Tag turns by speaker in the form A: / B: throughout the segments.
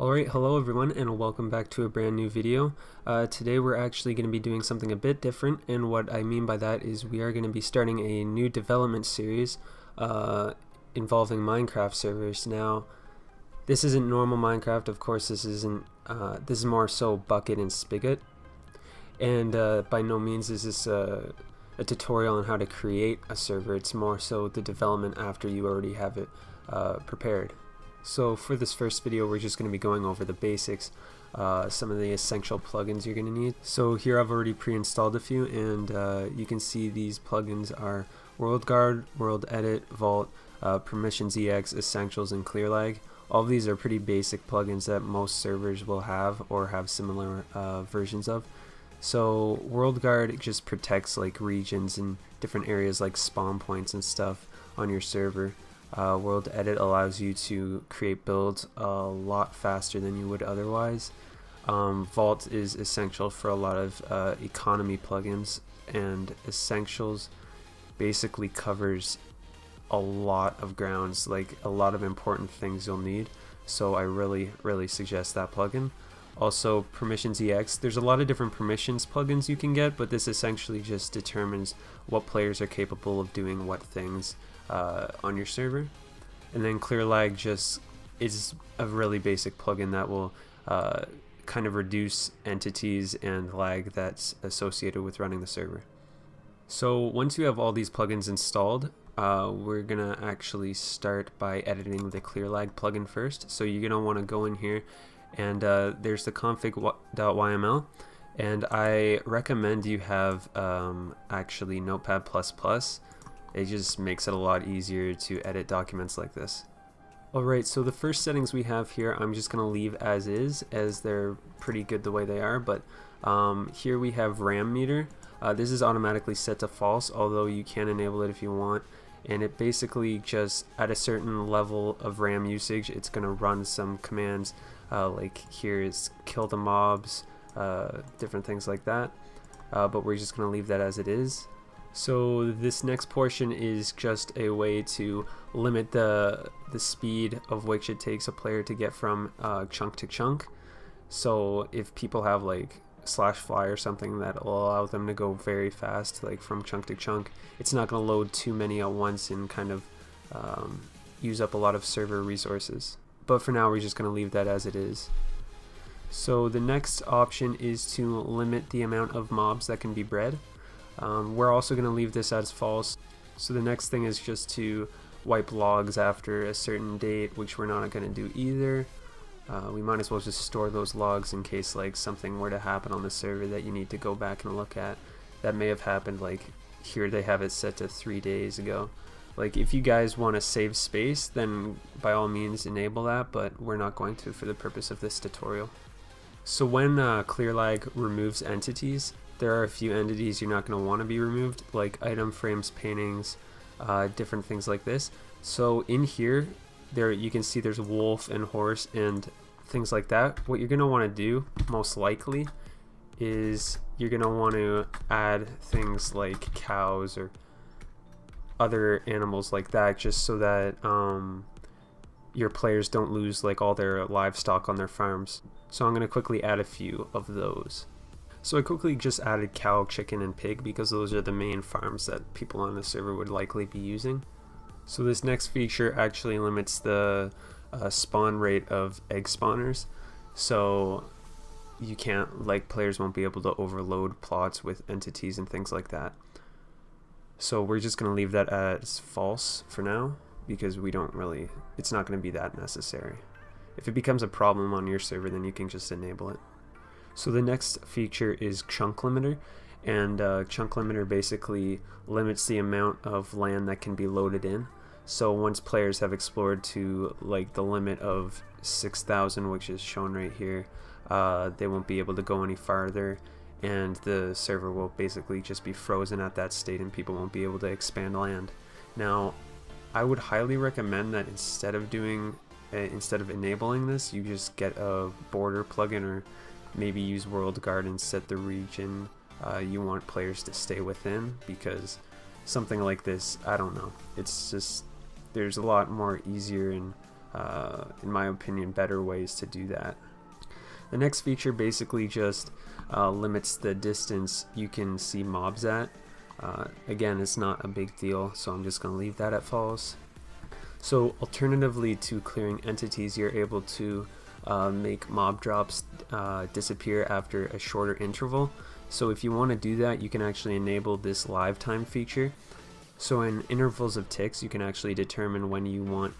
A: Alright, hello everyone and welcome back to a brand new video. Today we're actually going to be doing something a bit different, and what I mean by that is we are going to be starting a new development series involving Minecraft servers. Now, this isn't normal Minecraft, of course. This is more so Bucket and Spigot, and by no means is this a tutorial on how to create a server. It's more so the development after you already have it prepared. So for this first video, we're just going to be going over the basics, some of the essential plugins you're going to need. So here I've already pre-installed a few, and you can see these plugins are WorldGuard, WorldEdit, Vault, PermissionsEX, Essentials, and ClearLag. All of these are pretty basic plugins that most servers will have or have similar versions of. So WorldGuard just protects like regions and different areas like spawn points and stuff on your server. WorldEdit allows you to create builds a lot faster than you would otherwise. Vault is essential for a lot of economy plugins, and Essentials basically covers a lot of grounds, like a lot of important things you'll need. So I really suggest that plugin. Also, PermissionsEX, there's a lot of different permissions plugins you can get, but this essentially just determines what players are capable of doing what things on your server. And then ClearLag just is a really basic plugin that will kind of reduce entities and lag that's associated with running the server. So once you have all these plugins installed, we're gonna actually start by editing the ClearLag plugin first. So you're gonna want to go in here, and there's the config.yml, and I recommend you have actually Notepad++. It just makes it a lot easier to edit documents like this. Alright, so the first settings we have here, I'm just going to leave as is, as they're pretty good the way they are, but here we have RAM meter. This is automatically set to false, although you can enable it if you want, and it basically just, at a certain level of RAM usage, it's going to run some commands, like here is kill the mobs, different things like that, but we're just going to leave that as it is. So this next portion is just a way to limit the speed of which it takes a player to get from chunk to chunk. So if people have like /fly or something that will allow them to go very fast, like from chunk to chunk, it's not going to load too many at once and kind of use up a lot of server resources. But for now, we're just going to leave that as it is. So the next option is to limit the amount of mobs that can be bred. We're also going to leave this as false. So the next thing is just to wipe logs after a certain date, which we're not going to do either. We might as well just store those logs in case like something were to happen on the server that you need to go back and look at. That may have happened, like here they have it set to 3 days ago. Like if you guys want to save space, then by all means enable that, but we're not going to for the purpose of this tutorial. So when ClearLag removes entities, there are a few entities you're not going to want to be removed, like item frames, paintings, different things like this. So in here, you can see there's wolf and horse and things like that. What you're going to want to do, most likely, is you're going to want to add things like cows or other animals like that, just so that your players don't lose like all their livestock on their farms. So I'm going to quickly add a few of those. So I quickly just added cow, chicken, and pig because those are the main farms that people on the server would likely be using. So this next feature actually limits the spawn rate of egg spawners. So you can't, like, players won't be able to overload plots with entities and things like that. So we're just going to leave that as false for now because it's not going to be that necessary. If it becomes a problem on your server, then you can just enable it. So the next feature is chunk limiter, and chunk limiter basically limits the amount of land that can be loaded in. So once players have explored to like the limit of 6,000, which is shown right here, they won't be able to go any farther, and the server will basically just be frozen at that state and people won't be able to expand land. Now, I would highly recommend that instead of enabling this, you just get a border plugin, or maybe use WorldGuard and set the region you want players to stay within, because something like this, I don't know, it's just, there's a lot more easier and in my opinion, better ways to do that. The next feature basically just limits the distance you can see mobs at. Again, it's not a big deal, so I'm just going to leave that at false. So alternatively to clearing entities, you're able to make mob drops disappear after a shorter interval. So if you want to do that, you can actually enable this live time feature. So in intervals of ticks, you can actually determine when you want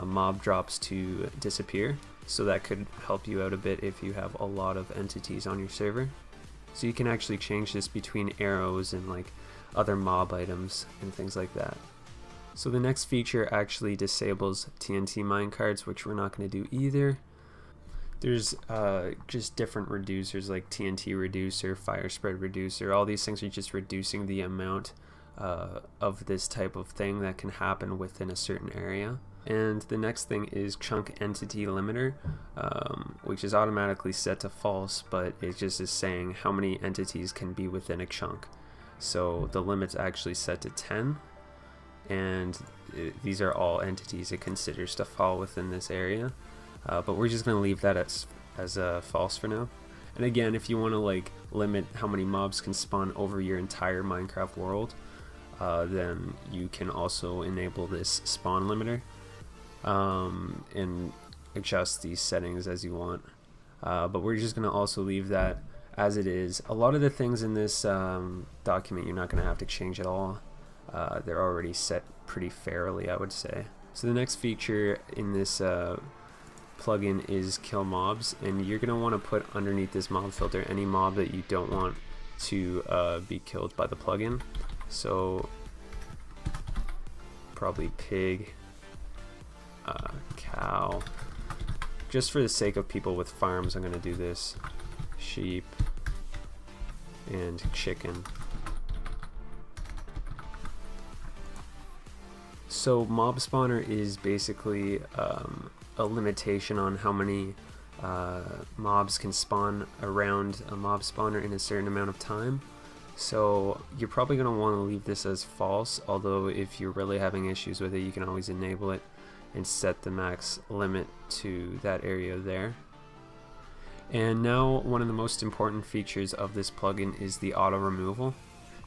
A: mob drops to disappear. So that could help you out a bit if you have a lot of entities on your server. So you can actually change this between arrows and like other mob items and things like that. So the next feature actually disables TNT minecarts, which we're not going to do either. There's just different reducers like TNT reducer, fire spread reducer. All these things are just reducing the amount of this type of thing that can happen within a certain area. And the next thing is chunk entity limiter, which is automatically set to false, but it just is saying how many entities can be within a chunk. So the limit's actually set to 10, and these are all entities it considers to fall within this area. But we're just going to leave that as false for now. And again, if you want to like limit how many mobs can spawn over your entire Minecraft world, then you can also enable this spawn limiter and adjust these settings as you want. But we're just going to also leave that as it is. A lot of the things in this document you're not going to have to change at all. They're already set pretty fairly, I would say. So the next feature in this plugin is kill mobs, and you're going to want to put underneath this mob filter any mob that you don't want to be killed by the plugin. So probably pig, cow. Just for the sake of people with farms, I'm going to do this. Sheep and chicken. So mob spawner is basically a limitation on how many mobs can spawn around a mob spawner in a certain amount of time. So you're probably going to want to leave this as false, although if you're really having issues with it, you can always enable it and set the max limit to that area there. And now one of the most important features of this plugin is the auto removal.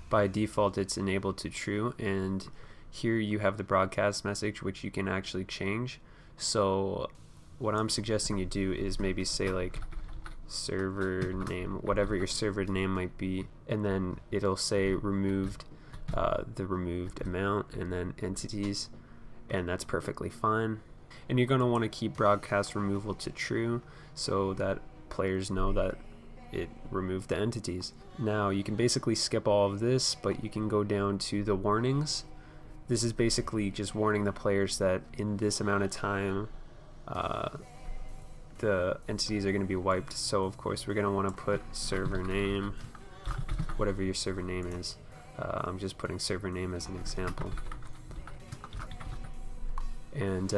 A: By default it's enabled to true, and here you have the broadcast message, which you can actually change. So what I'm suggesting you do is maybe say like server name, whatever your server name might be, and then it'll say removed, the removed amount, and then entities, and that's perfectly fine. And you're going to want to keep broadcast removal to true so that players know that it removed the entities. Now you can basically skip all of this, but you can go down to the warnings. This is basically just warning the players that in this amount of time the entities are going to be wiped. So of course we're going to want to put server name, whatever your server name is. I'm just putting server name as an example. And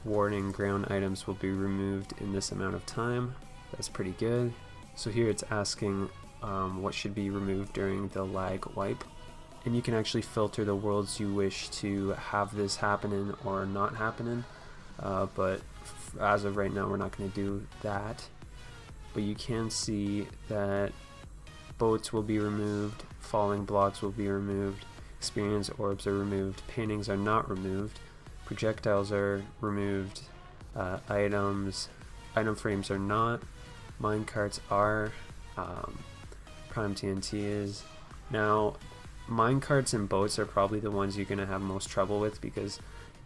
A: warning, ground items will be removed in this amount of time. That's pretty good. So here it's asking what should be removed during the lag wipe. And you can actually filter the worlds you wish to have this happen in or not happen in. But as of right now, we're not going to do that. But you can see that boats will be removed, falling blocks will be removed, experience orbs are removed, paintings are not removed, projectiles are removed, item frames are not, minecarts are, prime TNT is. Now minecarts and boats are probably the ones you're going to have most trouble with, because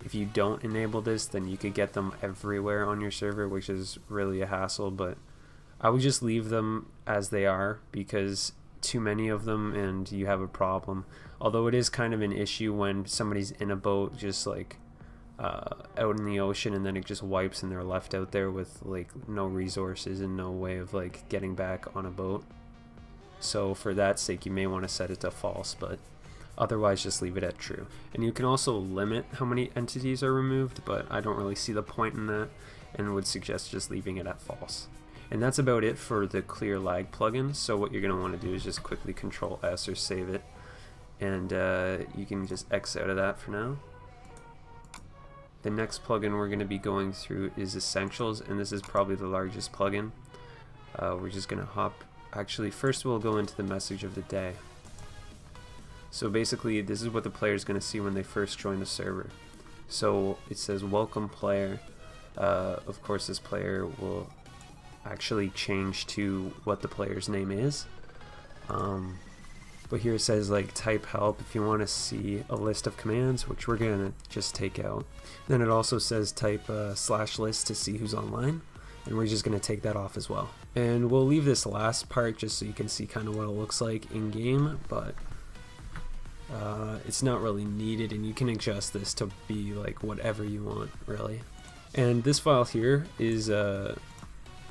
A: if you don't enable this, then you could get them everywhere on your server, which is really a hassle. But I would just leave them as they are, because too many of them and you have a problem. Although it is kind of an issue when somebody's in a boat just like out in the ocean, and then it just wipes and they're left out there with like no resources and no way of like getting back on a boat. So for that sake you may want to set it to false, but otherwise just leave it at true. And you can also limit how many entities are removed, but I don't really see the point in that and would suggest just leaving it at false. And that's about it for the ClearLag plugin. So what you're going to want to do is just quickly Control S or save it, and you can just X out of that for now. the next plugin we're going to be going through is Essentials, and this is probably the largest plugin. We're just going to hop, actually first we'll go into the message of the day. So basically this is what the player is going to see when they first join the server. So it says welcome player. Of course this player will actually change to what the player's name is. But here it says like type help if you want to see a list of commands, which we're gonna just take out. Then it also says type /list to see who's online, and we're just gonna take that off as well. And we'll leave this last part just so you can see kind of what it looks like in game, but it's not really needed, and you can adjust this to be like whatever you want really. And this file here is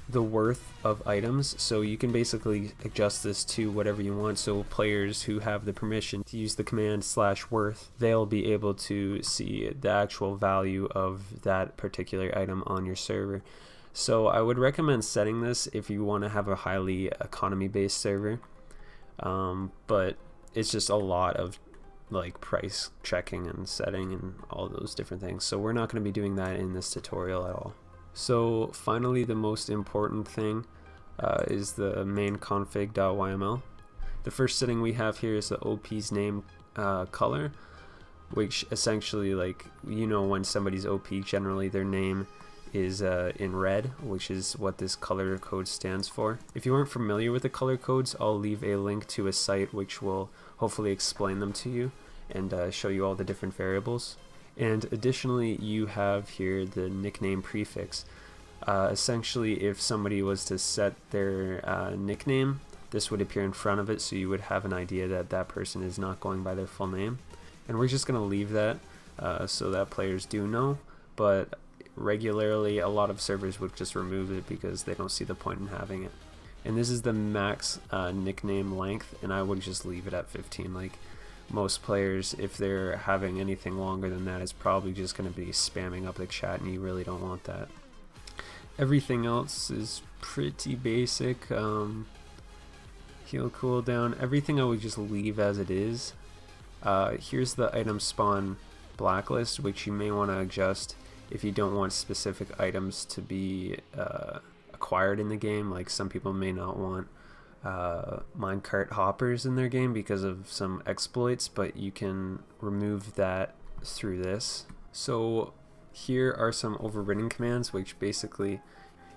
A: the worth of items, so you can basically adjust this to whatever you want. So players who have the permission to use the command /worth, they'll be able to see the actual value of that particular item on your server. So I would recommend setting this if you want to have a highly economy based server, but it's just a lot of like price checking and setting and all those different things, so we're not going to be doing that in this tutorial at all. So finally, the most important thing is the main config.yml. The first setting we have here is the OP's name color, which essentially, like, you know, when somebody's OP, generally their name is in red, which is what this color code stands for. If you aren't familiar with the color codes, I'll leave a link to a site which will hopefully explain them to you and show you all the different variables. And additionally, you have here the nickname prefix. Essentially, if somebody was to set their nickname, this would appear in front of it, so you would have an idea that that person is not going by their full name. And we're just going to leave that so that players do know, but regularly a lot of servers would just remove it because they don't see the point in having it. And this is the max nickname length, and I would just leave it at 15. Like, most players, if they're having anything longer than that, is probably just going to be spamming up the chat, and you really don't want that. Everything else is pretty basic. Heal cooldown, everything I would just leave as it is. Here's the item spawn blacklist, which you may want to adjust if you don't want specific items to be acquired in the game. Like, some people may not want minecart hoppers in their game because of some exploits, but you can remove that through this. So here are some overridden commands, which basically,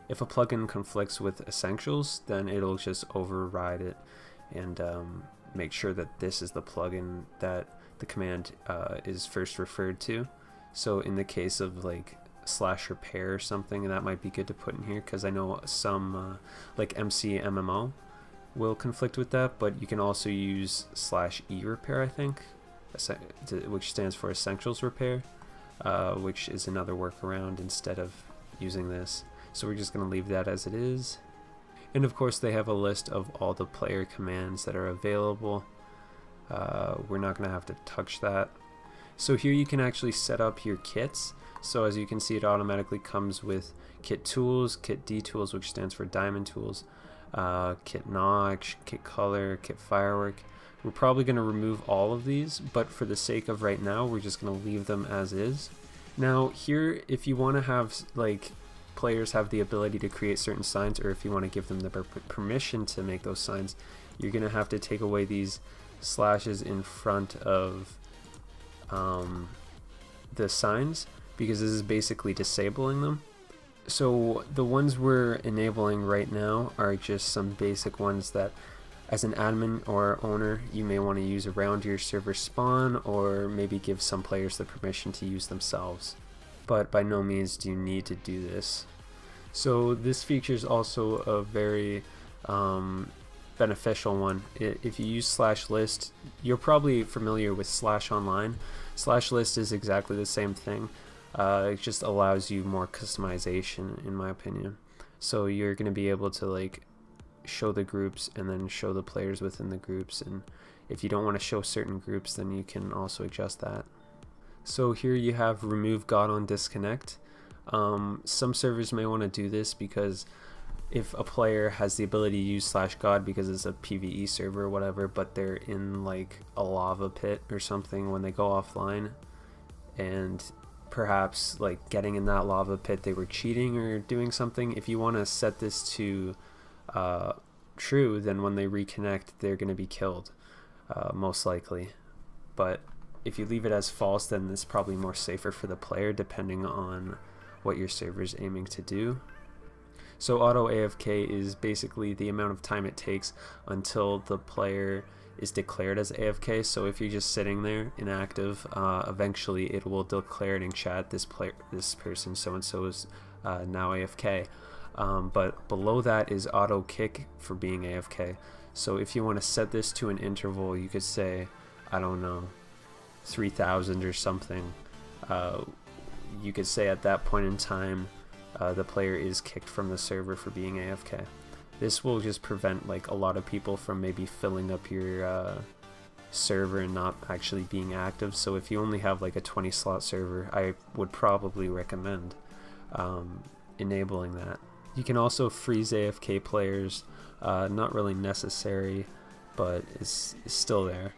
A: if a plugin conflicts with Essentials, then it'll just override it and make sure that this is the plugin that the command is first referred to. So in the case of like /repair or something, that might be good to put in here, because I know some like MCMMO will conflict with that, but you can also use /e-repair, I think, which stands for Essentials Repair, which is another workaround instead of using this. So we're just going to leave that as it is. And of course they have a list of all the player commands that are available. We're not going to have to touch that. So here you can actually set up your kits. So as you can see, it automatically comes with kit tools, kit D tools, which stands for diamond tools, kit notch, kit color, kit firework. We're probably going to remove all of these, but for the sake of right now, we're just going to leave them as is. Now here, if you want to have like players have the ability to create certain signs, or if you want to give them the permission to make those signs, you're going to have to take away these slashes in front of the signs, because this is basically disabling them. So the ones we're enabling right now are just some basic ones that as an admin or owner you may want to use around your server spawn, or maybe give some players the permission to use themselves, but by no means do you need to do this. So this feature is also a very beneficial one. If you use /list, you're probably familiar with /online. /list is exactly the same thing. It just allows you more customization, in my opinion. So you're going to be able to like show the groups and then show the players within the groups, and if you don't want to show certain groups, then you can also adjust that. So here you have remove God on disconnect. Some servers may want to do this because if a player has the ability to use /God because it's a PvE server or whatever, but they're in like a lava pit or something when they go offline, and perhaps like getting in that lava pit, they were cheating or doing something. If you want to set this to true, then when they reconnect, they're going to be killed, most likely. But if you leave it as false, then it's probably more safer for the player, depending on what your server is aiming to do. So auto AFK is basically the amount of time it takes until the player is declared as AFK. So if you're just sitting there inactive, eventually it will declare it in chat, this person so and so is now AFK. But below that is auto kick for being AFK. So if you want to set this to an interval, you could say, I don't know, 3000 or something. You could say at that point in time the player is kicked from the server for being AFK. This will just prevent like a lot of people from maybe filling up your server and not actually being active. So if you only have like a 20 slot server, I would probably recommend enabling that. You can also freeze AFK players, not really necessary, but it's still there.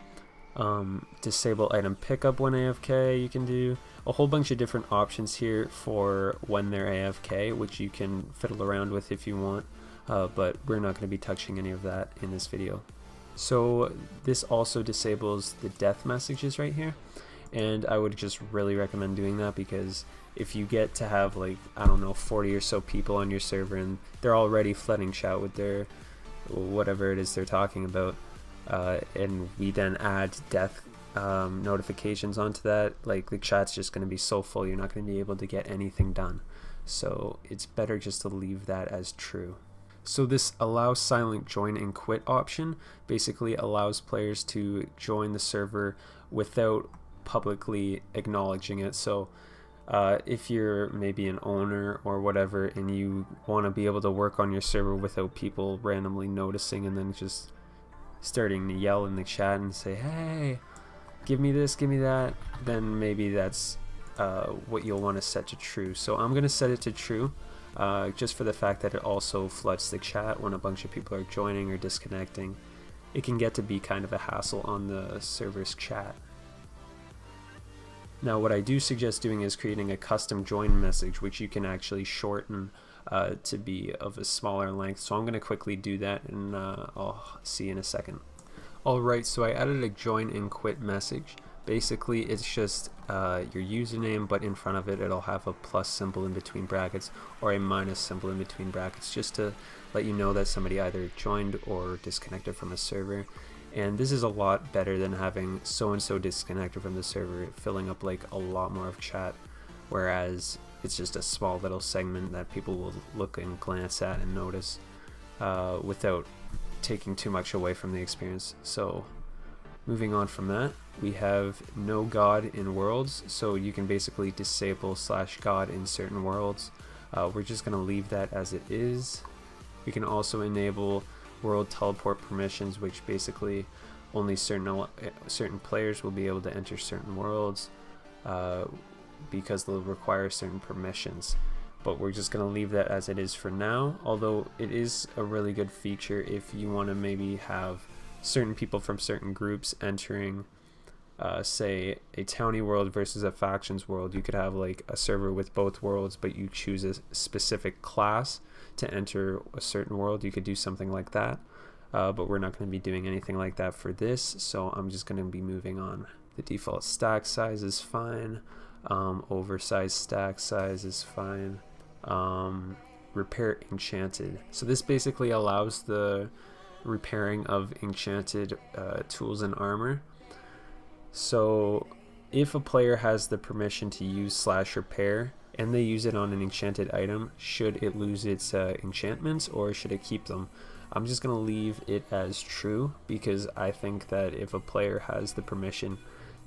A: Disable item pickup when AFK, you can do a whole bunch of different options here for when they're AFK, which you can fiddle around with if you want, but we're not going to be touching any of that in this video. So this also disables the death messages right here, and I would just really recommend doing that, because if you get to have like, I don't know, 40 or so people on your server and they're already flooding chat with their whatever it is they're talking about, and we then add death notifications onto that, like the chat's just going to be so full you're not going to be able to get anything done. So it's better just to leave that as true. So this allow silent join and quit option basically allows players to join the server without publicly acknowledging it. So if you're maybe an owner or whatever and you want to be able to work on your server without people randomly noticing and then just starting to yell in the chat and say, hey, give me this, give me that, then maybe that's what you'll want to set to true. So I'm going to set it to true, just for the fact that it also floods the chat when a bunch of people are joining or disconnecting. It can get to be kind of a hassle on the server's chat. Now what I do suggest doing is creating a custom join message, which you can actually shorten to be of a smaller length. So I'm going to quickly do that, and I'll see you in a second. Alright, so I added a join and quit message. Basically it's just your username, but in front of it it'll have a plus symbol in between brackets or a minus symbol in between brackets, just to let you know that somebody either joined or disconnected from a server. And this is a lot better than having so and so disconnected from the server, filling up like a lot more of chat, whereas it's just a small little segment that people will look and glance at and notice without taking too much away from the experience. So moving on from that, we have no God in worlds, so you can basically disable /God in certain worlds. We're just going to leave that as it is. We can also enable world teleport permissions, which basically only certain players will be able to enter certain worlds because they'll require certain permissions. But we're just going to leave that as it is for now, although it is a really good feature if you want to maybe have certain people from certain groups entering, say, a townie world versus a factions world. You could have like a server with both worlds, but you choose a specific class to enter a certain world. You could do something like that, but we're not going to be doing anything like that for this, so I'm just going to be moving on. The default stack size is fine. Oversized stack size is fine. Repair enchanted. So this basically allows the repairing of enchanted tools and armor. So if a player has the permission to use /repair and they use it on an enchanted item, should it lose its enchantments or should it keep them? I'm just going to leave it as true, because I think that if a player has the permission,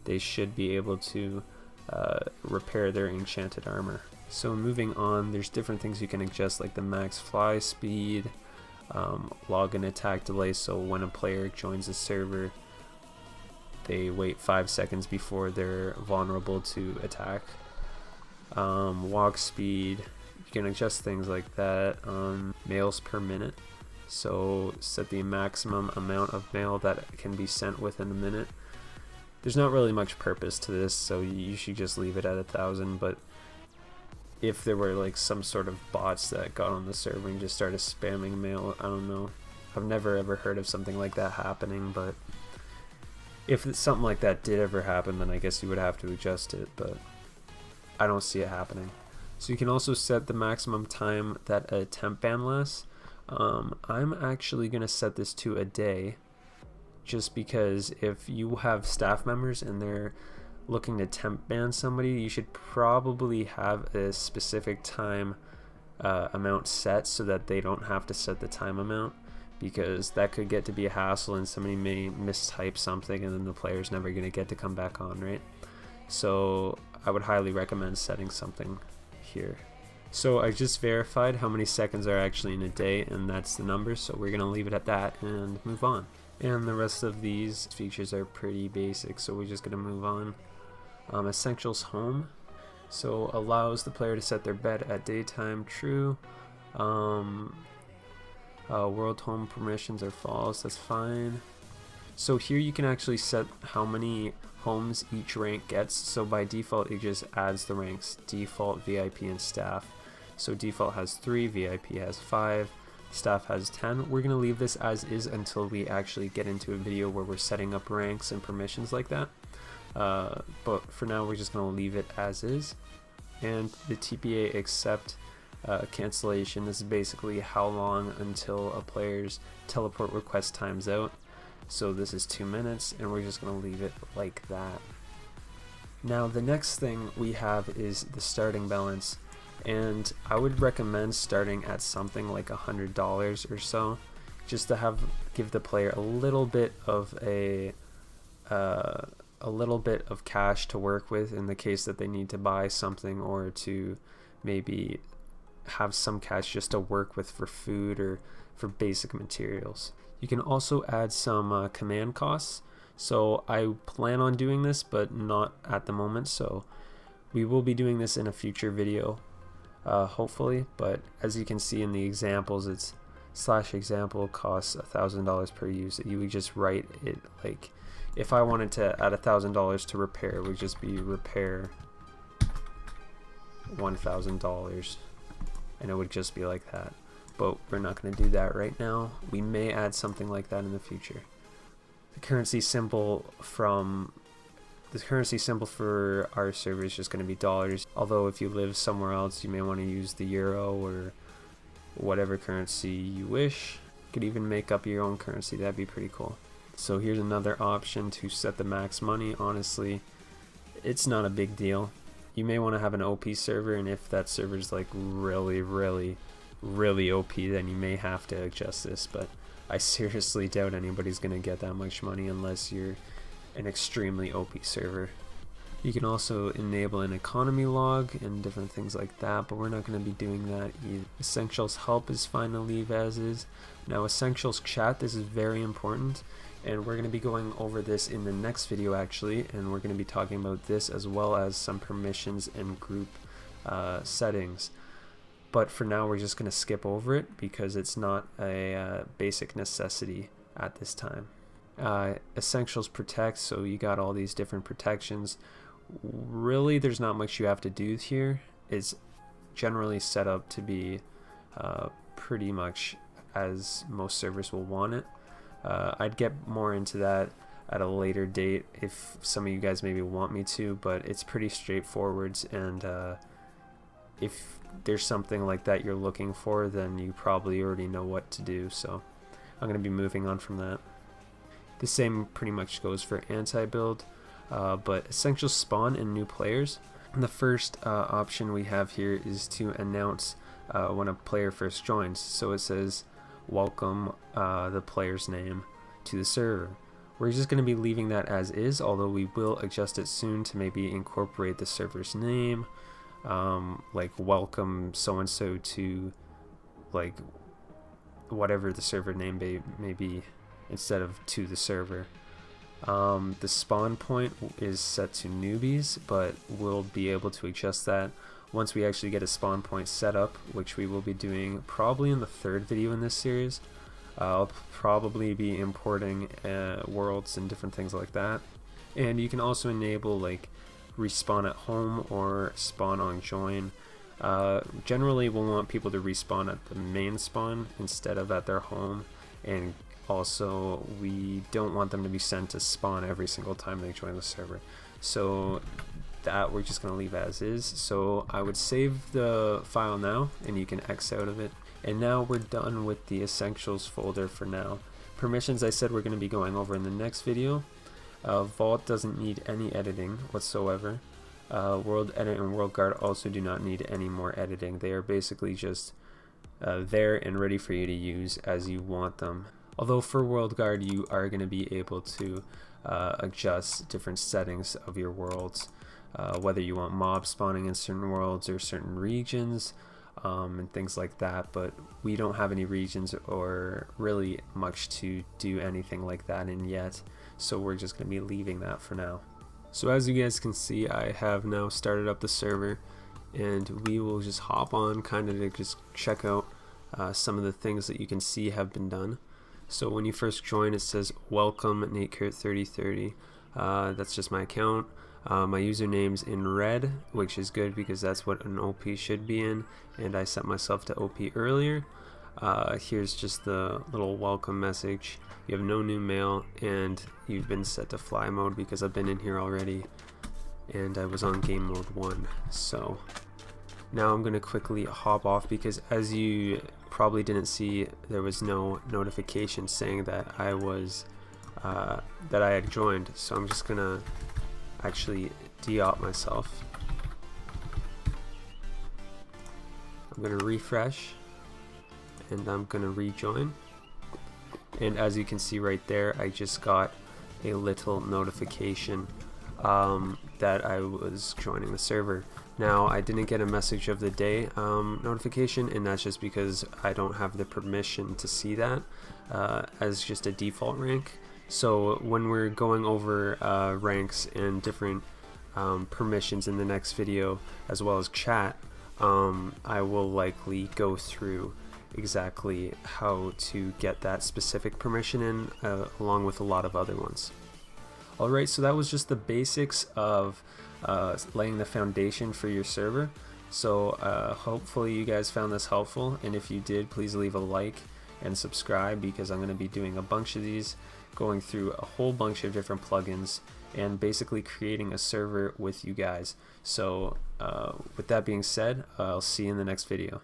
A: they should be able to repair their enchanted armor. So moving on, there's different things you can adjust, like the max fly speed, login attack delay, so when a player joins a server they wait 5 seconds before they're vulnerable to attack. Walk speed, you can adjust things like that. Mails per minute, so set the maximum amount of mail that can be sent within a minute. there's not really much purpose to this, so you should just leave it at 1,000. But if there were like some sort of bots that got on the server and just started spamming mail, I don't know. I've never ever heard of something like that happening, but if something like that did ever happen, then I guess you would have to adjust it, but I don't see it happening. So you can also set the maximum time that a temp ban lasts. I'm actually going to set this to a day, just because if you have staff members and they're looking to temp ban somebody, you should probably have a specific time amount set so that they don't have to set the time amount, because that could get to be a hassle and somebody may mistype something and then the player's never going to get to come back on, right? So I would highly recommend setting something here. So I just verified how many seconds are actually in a day, and that's the number, so we're going to leave it at that and move on. And the rest of these features are pretty basic, so we're just going to move on. Essentials Home, so allows the player to set their bed at daytime true. World home permissions are false, that's fine. So here you can actually set how many homes each rank gets. So by default it just adds the ranks default, VIP, and staff. So default has 3, VIP has 5, staff has 10. We're going to leave this as is until we actually get into a video where we're setting up ranks and permissions like that. But for now we're just going to leave it as is. And the TPA accept cancellation, this is basically how long until a player's teleport request times out. So this is 2 minutes, and we're just going to leave it like that. Now the next thing we have is the starting balance, and I would recommend starting at something like $100 or so, just to give the player a little bit of cash to work with in the case that they need to buy something, or to maybe have some cash just to work with for food or for basic materials. You can also add some command costs. So I plan on doing this, but not at the moment, so we will be doing this in a future video, hopefully. But as you can see in the examples, it's /example costs $1,000 per use. You would just write it like, if I wanted to add $1,000 to repair, it would just be repair $1,000, and it would just be like that. But we're not going to do that right now. We may add something like that in the future. The currency symbol for our server is just going to be dollars. Although if you live somewhere else, you may want to use the euro or whatever currency you wish. You could even make up your own currency. That'd be pretty cool. So here's another option to set the max money. Honestly, it's not a big deal. You may want to have an OP server, and if that server is like really OP, then you may have to adjust this, but I seriously doubt anybody's going to get that much money unless you're an extremely OP server. You can also enable an economy log and different things like that, but we're not going to be doing that either. Essentials help is fine to leave as is. Now essentials chat, this is very important, and we're going to be going over this in the next video actually, and we're going to be talking about this as well as some permissions and group settings. But for now we're just going to skip over it because it's not a basic necessity at this time. Essentials protect, so you got all these different protections. Really there's not much you have to do here. It's generally set up to be pretty much as most servers will want it. I'd get more into that at a later date if some of you guys maybe want me to, but it's pretty straightforward, and if there's something like that you're looking for, then you probably already know what to do, so I'm going to be moving on from that. The same pretty much goes for anti-build, but essentials spawn in new players. And the first option we have here is to announce when a player first joins. So it says welcome the player's name to the server. We're just going to be leaving that as is, although we will adjust it soon to maybe incorporate the server's name, like welcome so-and-so to like whatever the server name may be instead of to the server. The spawn point is set to newbies, but we'll be able to adjust that once we actually get a spawn point set up, which we will be doing probably in the third video in this series. I'll probably be importing worlds and different things like that. And you can also enable like respawn at home or spawn on join. Generally we'll want people to respawn at the main spawn instead of at their home, and also we don't want them to be sent to spawn every single time they join the server. So that we're just going to leave as is. So I would save the file now and you can X out of it. And now we're done with the essentials folder for now. Permissions I said we're going to be going over in the next video. Vault doesn't need any editing whatsoever. WorldEdit and WorldGuard also do not need any more editing. They are basically just there and ready for you to use as you want them. Although for WorldGuard you are going to be able to adjust different settings of your worlds, whether you want mob spawning in certain worlds or certain regions, and things like that, but we don't have any regions or really much to do anything like that in yet, so we're just going to be leaving that for now. So as you guys can see, I have now started up the server, and we will just hop on kind of to just check out some of the things that you can see have been done. So when you first join, it says welcome NateCurt3030. That's just my account. My username's in red, which is good because that's what an OP should be in, and I set myself to OP earlier. Here's just the little welcome message. You have no new mail, and you've been set to fly mode because I've been in here already, and I was on game mode 1. So now I'm going to quickly hop off because, as you probably didn't see, there was no notification saying that I was that I had joined. So I'm just gonna actually de-op myself. I'm gonna refresh, and I'm gonna rejoin. And as you can see right there, I just got a little notification that I was joining the server. Now I didn't get a message of the day notification, and that's just because I don't have the permission to see that as just a default rank. So when we're going over ranks and different permissions in the next video, as well as chat, I will likely go through exactly how to get that specific permission in, along with a lot of other ones. Alright, so that was just the basics of laying the foundation for your server. So hopefully you guys found this helpful, and if you did, please leave a like and subscribe, because I'm going to be doing a bunch of these, going through a whole bunch of different plugins and basically creating a server with you guys. So with that being said, I'll see you in the next video.